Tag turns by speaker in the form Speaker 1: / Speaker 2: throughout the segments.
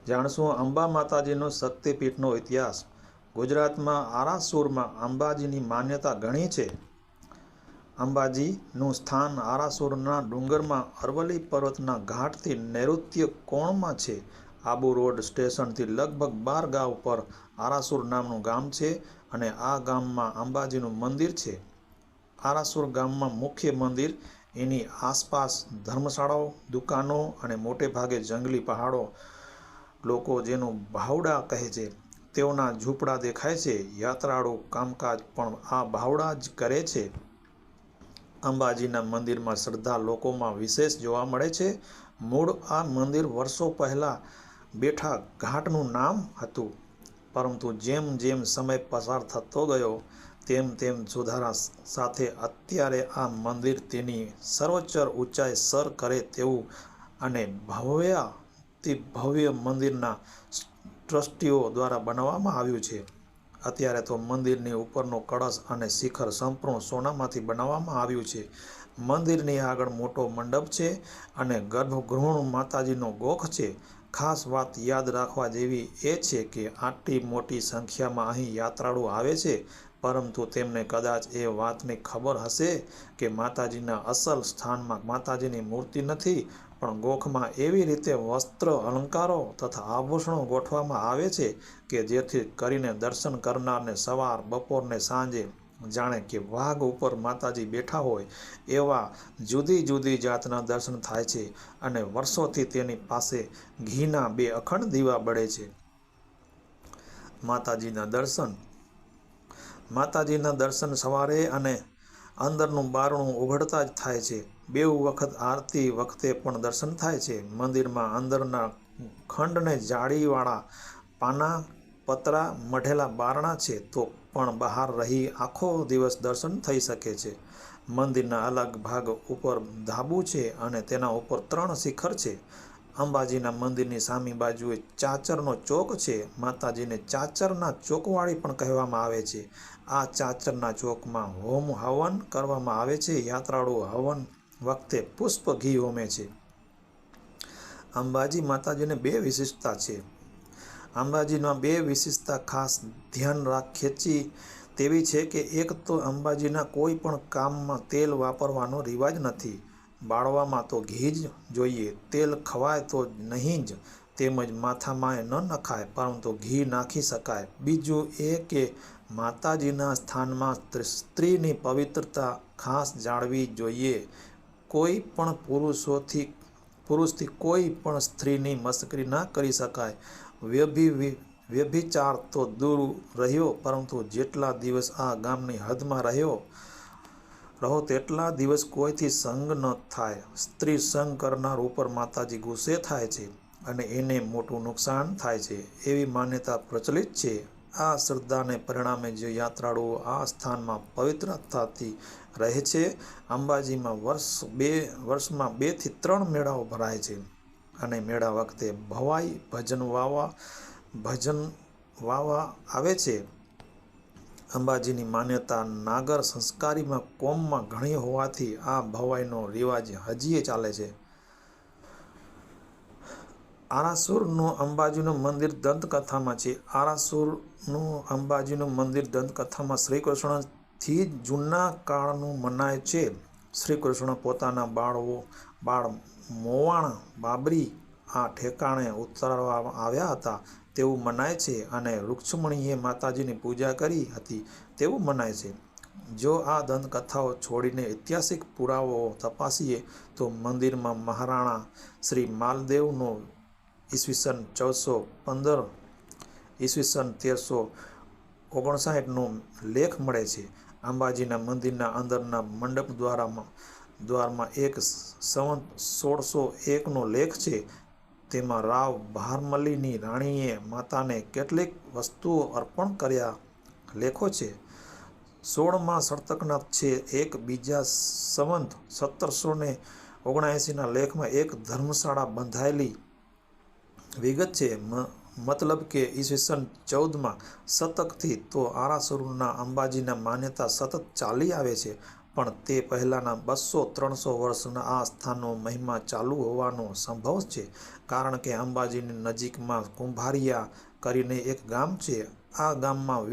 Speaker 1: જાણશું અંબા માતાજીનો શક્તિપીઠનો ઇતિહાસ। ગુજરાતમાં આરાસુરમાં અંબાજીની માન્યતા ઘણી છે। અંબાજીનું સ્થાન આરાસુરના ડુંગરમાં અરવલ્લી પર્વતના ઘાટથી નૈઋત્ય કોણમાં છે। આબુ રોડ સ્ટેશનથી લગભગ 12 ગાંવ પર આરાસુર નામનું ગામ છે અને આ ગામમાં અંબાજીનું મંદિર છે। આરાસુર ગામમાં મુખ્ય મંદિર, એની આસપાસ ધર્મશાળાઓ, દુકાનો અને મોટે ભાગે જંગલી પહાડો, લોકો જેનું ભાવડા કહે છે તેઓના ઝૂંપડા દેખાય છે। યાત્રાળુ કામકાજ પણ આ ભાવડા જ કરે છે। અંબાજીના મંદિરમાં શ્રદ્ધા લોકોમાં વિશેષ જોવા મળે છે। મૂળ આ મંદિર વર્ષો પહેલાં બેઠા ઘાટનું નામ હતું, પરંતુ જેમ જેમ સમય પસાર થતો ગયો તેમ તેમ સુધારા સાથે અત્યારે આ મંદિર તેની સર્વોચ્ચ ઊંચાઈ સર કરે તેવું અને ભવ્ય મંદિરના ટ્રસ્ટીઓ દ્વારા બનાવવામાં આવ્યું છે। અત્યારે તો મંદિરની ઉપરનો કળશ અને શિખર સંપૂર્ણ સોનામાંથી બનાવવામાં આવ્યું છે। મંદિરની આગળ મોટો મંડપ છે અને ગર્ભગૃહનું માતાજીનો ગોખ છે। ખાસ વાત યાદ રાખવા જેવી એ છે કે આટલી મોટી સંખ્યામાં અહીં યાત્રાળુ આવે છે, પરંતુ તેમને કદાચ એ વાતની ખબર હશે કે માતાજીના અસલ સ્થાનમાં માતાજીની મૂર્તિ નથી, પણ ગોખમાં એવી રીતે વસ્ત્ર, અલંકારો તથા આભૂષણો ગોઠવવામાં આવે છે કે જેથી કરીને દર્શન કરનારને સવાર, બપોર ને સાંજે જાણે કે વાઘ ઉપર માતાજી બેઠા હોય એવા જુદી જુદી જાતના દર્શન થાય છે અને વર્ષોથી તેની પાસે ઘીના 2 અખંડ દીવા બળે છે। માતાજીના દર્શન સવારે અને અંદરનું બારણું ઉઘડતા જ થાય છે। 2 વખત આરતી વખતે પણ દર્શન થાય છે। મંદિરમાં અંદરના ખંડને જાળીવાળા પાના, પતરા, મઢેલા બારણા છે, તો પણ બહાર રહી આખો દિવસ દર્શન થઈ શકે છે। મંદિરના અલગ ભાગ ઉપર ધાબુ છે અને તેના ઉપર 3 શિખર છે। અંબાજીના મંદિરની સામી બાજુએ ચાચરનો ચોક છે। માતાજીને ચાચરના ચોકવાળી પણ કહેવામાં આવે છે। આ ચાચરના ચોકમાં હોમ હવન કરવામાં આવે છે। યાત્રાળુઓ હવન વખતે પુષ્પ ઘી હોમે છે। અંબાજી માતાજીને 2 વિશેષતા છે। અંબાજીમાં 2 વિશેષતા ખાસ ધ્યાન ખેંચી તેવી છે કે એક તો અંબાજીના કોઈ પણ કામમાં તેલ વાપરવાનો રિવાજ નથી। બાળવામાં તો ઘી જ જોઈએ, તેલ ખવાય તો નહીં જ, તેમજ માથામાંય ન નખાય, પરંતુ ઘી નાખી શકાય। બીજું એ કે માતાજીના સ્થાનમાં સ્ત્રીની પવિત્રતા ખાસ જાળવી જોઈએ। કોઈ પણ પુરુષથી કોઈ પણ સ્ત્રીની મસ્કરી ના કરી શકાય। વ્યભિચાર તો દૂર રહ્યો, પરંતુ જેટલા દિવસ આ ગામની હદમાં રહો તેટલા દિવસ કોઈથી સંગ ન થાય। સ્ત્રી સંગ કરનાર ઉપર માતાજી ગુસ્સે થાય છે અને એને મોટું નુકસાન થાય છે, એવી માન્યતા પ્રચલિત છે। આ શ્રદ્ધાને પરિણામે જે યાત્રાળુઓ આ સ્થાનમાં પવિત્રતાથી રહે છે, અંબાજીમાં વર્ષમાં 2 થી 3 મેળાઓ ભરાય છે અને મેળા વખતે ભવાઈ ભજન વાવા આવે છે। અંબાજીની માન્યતા નાગર સંસ્કારીમાં કોમમાં ઘણી હોવાથી આ ભવાઈનો રિવાજ હજીએ ચાલે છે। આરાસુરનું અંબાજીનું મંદિર દંતકથામાં છે। આરાસુરનું અંબાજીનું મંદિર દંતકથામાં શ્રીકૃષ્ણથી જૂના કાળનું મનાય છે। શ્રીકૃષ્ણ પોતાના બાળ મોવાણ બાબરી આ ઠેકાણે ઉતારવા આવ્યા હતા તેવું મનાય છે અને રૂક્ષ્મણીએ માતાજીની પૂજા કરી હતી તેવું મનાય છે। જો આ દંતકથાઓ છોડીને ઐતિહાસિક પુરાવાઓ તપાસીએ તો મંદિરમાં મહારાણા શ્રી માલદેવનો ઈસવીસન 1415 ઈસવીસન 1359નો લેખ મળે છે। અંબાજીના મંદિરના અંદરના મંડપ દ્વારમાં એક સંવત 1601નો લેખ છે। તેમાં રાવ ભારમલીની રાણીએ માતાને કેટલીક વસ્તુઓ અર્પણ કર્યા લેખો છે। 16મા શતકના છે। એક બીજા સંવત 1779ના લેખમાં એક ધર્મશાળા બંધાયેલી વિગત છે। મતલબ કે ઈસવીસન 14મા શતકથી તો આરાસુરના અંબાજીના માન્યતા સતત ચાલી આવે છે, પણ તે પહેલાંના 200-300 વર્ષના આ સ્થાનનો મહિમા ચાલુ હોવાનો સંભવ છે, કારણ કે અંબાજીની નજીકમાં કુંભારિયા કરીને એક ગામ છે. આ ગામમાં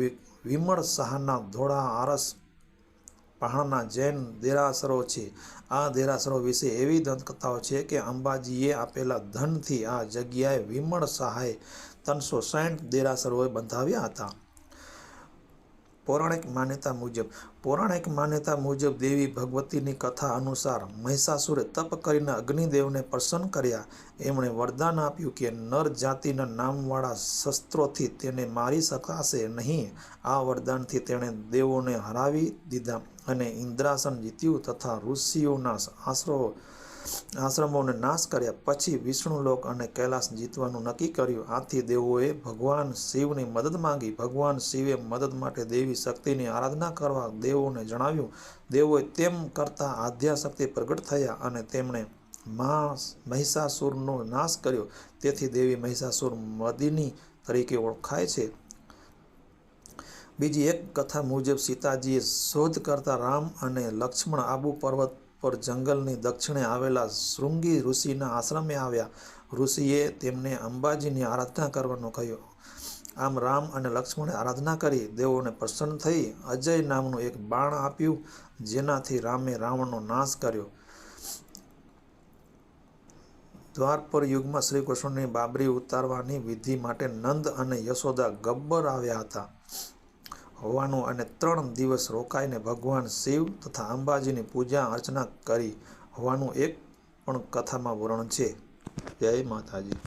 Speaker 1: વિમળ શાહના ધોળા આરસ પહાણના જૈન દેરાસરો છે. આ દેરાસરો વિશે એવી દંતકથાઓ છે કે અંબાજીએ આપેલા ધનથી આ જગ્યાએ વિમળ શાહે 360 દેરાસરો બંધાવ્યા હતા. પૌરાણિક માન્યતા મુજબ દેવી ભગવતીની કથા અનુસાર મહિષાસુરે તપ કરીને અગ્નિદેવને પ્રસન્ન કર્યા. એમણે વરદાન આપ્યું કે નર જાતિના નામવાળા શસ્ત્રોથી તેને મારી શકાશે નહીં. આ વરદાનથી તેણે દેવોને હરાવી દીધા અને ઇન્દ્રાસન જીત્યું તથા ઋષિઓના આશ્રમોને નાશ કર્યા. પછી વિષ્ણુલોક અને કૈલાસ જીતવાનું નક્કી કર્યું. આથી દેવોએ ભગવાન શિવની મદદ માંગી. ભગવાન શિવે મદદ માટે દેવી શક્તિની આરાધના કરવા દેવોને જણાવ્યું. દેવોએ તેમ કરતાં આદ્યાશક્તિ પ્રગટ થયા અને તેમણે મહિષાસુરનો નાશ કર્યો. તેથી દેવી મહિષાસુર મર્દિની તરીકે ઓળખાય છે. બીજી એક કથા મુજબ સીતાજીએ શોધ કરતા રામ અને લક્ષ્મણ આબુ પર્વત પર જંગલની દક્ષિણે આવેલા શૃંગી ઋષિના આશ્રમે આવ્યા. ઋષિએ તેમને અંબાજીની આરાધના કરવાનું કહ્યું. આમ રામ અને લક્ષ્મણે આરાધના કરી. દેવોને પ્રસન્ન થઈ અજય નામનું એક બાણ આપ્યું, જેનાથી રામે રાવણનો નાશ કર્યો. દ્વાપર યુગમાં શ્રી કૃષ્ણની બાબરી ઉતારવાની વિધિ માટે નંદ અને યશોદા ગબ્બર આવ્યા હતા હોવાનું અને 3 દિવસ રોકાઈને ભગવાન શિવ તથા અંબાજીની પૂજા અર્ચના કરી હોવાનું એક પણ કથામાં વર્ણન છે. જય માતાજી.